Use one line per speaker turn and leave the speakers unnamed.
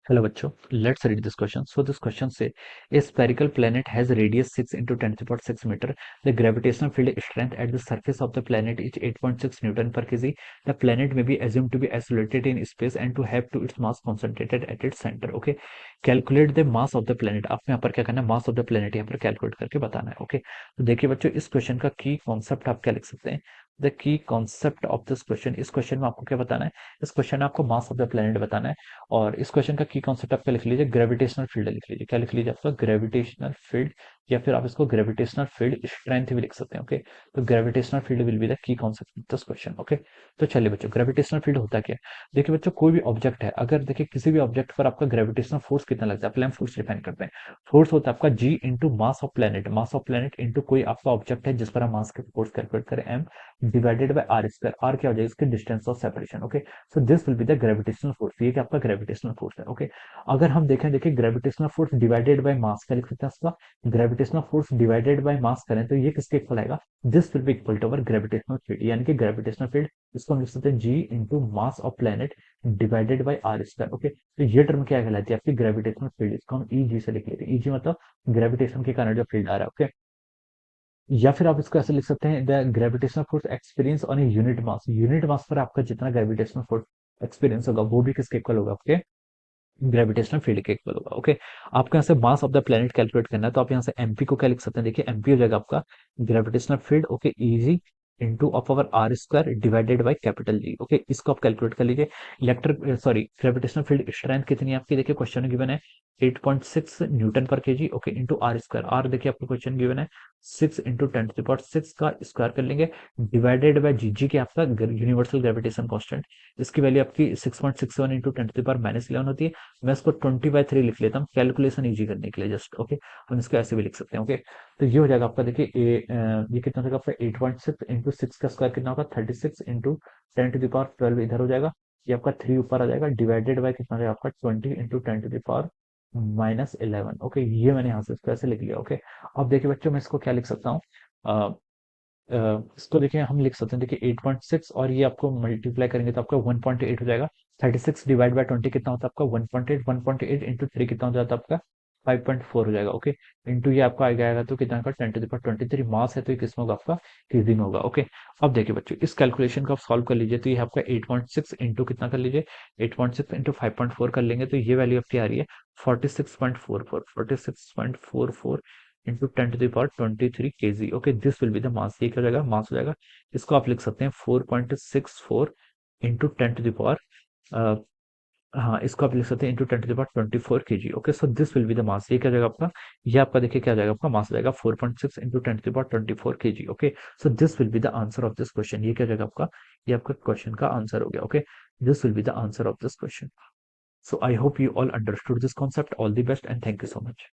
Hello बच्चों, let's read this question. So this question say a spherical planet has radius 6 into 10 to the power 6 meter. The gravitational field strength at the surface of the planet is 8.6 Newton per kg. The planet may be assumed to be isolated in space and to have to its mass concentrated at its center. Okay, calculate the mass of the planet. आपको यहाँ पर क्या करना है, mass of the planet यहाँ पर calculate करके बताना है. ओके, तो देखिए बच्चों, इस क्वेश्चन का की कॉन्सेप्ट आप क्या लिख सकते हैं. The key concept of this question, इस क्वेश्चन में आपको क्या बताना है. इस क्वेश्चन में आपको मास ऑफ द प्लेनेट बताना है. और इस क्वेश्चन का की कॉन्सेप्ट आपका लिख लीजिए, ग्रेविटेशनल फील्ड लिख लीजिए. क्या लिख लीजिए आपका, ग्रेविटेशनल फील्ड, या फिर आप इसको ग्रेविटेशनल फील्ड स्ट्रेंथ भी लिख सकते हैं. ओके, तो gravitational field will be the key concept of this question. Okay, तो चलिए बच्चों, ग्रेविटेशनल फील्ड होता क्या है. देखिए बच्चों, कोई भी ऑब्जेक्ट है, अगर देखिए किसी भी ऑब्जेक्ट पर आपका ग्रेविटेशनल फोर्स कितना लगता है, पहले हम फोर्स डिफाइन करते हैं. फोर्स होता है आपका G into mass of planet. Mass of planet into कोई आपका ऑब्जेक्ट है जिस पर हम मास के फोर्स कैलकुलेट करें, M, divided by R square. R क्या हो जाएगा, इसकी distance of separation. Okay, so this will be the gravitational force. ये क्या आपका ग्रेविटेशनल फोर्स है. ओके, अगर हम देखें, देखिए gravitational force divided by mass, क्या लिख सकते हैं इसका, gravitational force divided by mass करें तो ये किसके इक्वल आएगा, this will be equal to our gravitational field. यानी कि ग्रेविटेशनल फील्ड, इसको हम लिख सकते हैं G into mass of planet divided by R square. Okay, तो ये टर्म क्या कहलाती है आपकी, ग्रेविटेशनल फील्ड. इसको हम ई जी से लिख लेते हैं. ई जी मतलब ग्रेविटेशन के कारण जो फील्ड आ रहा है. ओके, या फिर आप इसको ऐसे लिख सकते हैं, the gravitational force experience on a unit mass. Unit mass पर आपका जितना ग्रेविटेशनल फोर्स एक्सपीरियंस होगा वो भी किसके इक्वल होगा, आपके ग्रेविटेशनल फील्ड के इक्वल होगा. ओके, आपको यहाँ से mass of the planet calculate करना है, तो आप यहाँ से एमपी को क्या लिख सकते हैं. देखिए एमपी हो जाएगा आपका gravitational field, okay, easy into of our r square divided by capital G. Okay, इसको आप कैलकुलेट कर लीजिए. Electric sorry gravitational field strength कितनी है आपकी, देखिए क्वेश्चन में गिवन है 8.6 न्यूटन पर kg. Okay, into r square. R देखिए आपको क्वेश्चन गिवन है 6 इंटू 10 to the power 6 का स्क्वायर कर लेंगे, डिवाइडेड बाय जी जी के आपका यूनिवर्सल ग्रेविटेशन कांस्टेंट. इसकी वैल्यू आपकी 6.67 इंटू 10 to the power -11 होती है. मैं इसको 20/3 लिख लेता हूँ कैलकुलेशन इजी करने के लिए जस्ट. ओके, हम इसको ऐसे भी लिख सकते हैं. ओके, तो ये हो जाएगा आपका, देखिए ये कितना हो जाएगा आपका 8.6 इंटू 6 का स्क्वायर कितना होगा 36 इंटू 10 to the power 12 इधर हो जाएगा. ये आपका 3 ऊपर आ जाएगा, डिवाइडेड बाय कितना हो जाएगा आपका 20 into 10 to the power -11. Okay, ये मैंने यहाँ से इसको ऐसे लिख लिया. ओके, अब देखिए बच्चों, मैं इसको क्या लिख सकता हूँ, इसको देखिए हम लिख सकते हैं, देखिए 8.6 और ये आपको मल्टीप्लाई करेंगे तो आपका 1.8 हो जाएगा. 36 डिवाइड बाय 20 कितना होता है आपका 1.8. 1.8 इंटू 3 कितना हो जाता है आपका 5.4 हो जाएगा. ओके, इंटू ये आपका आ जाएगा तो कितना का 10 to the power 23 मास है, तो ये किसमें होगा आपका केजी में होगा. ओके, अब देखिए बच्चों, इस कैलकुलेशन को आप सॉल्व कर लीजिए, तो ये आपका 8.6 इंटू कितना कर लीजिए, 8.6 इंटू 5.4 कर लेंगे तो ये वैल्यू आपकी आ रही है 46.44. 46.44 into 10 to the power 23 kg. Okay, this will be the mass. ये क्या हो जाएगा, मास हो जाएगा. इसको आप लिख सकते हैं 4.64 इंटू 10 to the power, हाँ, इसको आप लिख सकते हैं into 10 to the power 24 kg. Okay, so this will be the mass. ये क्या हो जाएगा आपका, ये आपका देखिए क्या हो जाएगा आपका मास हो जाएगा 4.6 into 10 to the power 24 kg. Okay, so this will be the answer of this question. ये क्या हो जाएगा आपका, ये आपका क्वेश्चन का आंसर हो गया. Okay, this will be the answer of this question. So I hope you all understood this concept. All the best and thank you so much.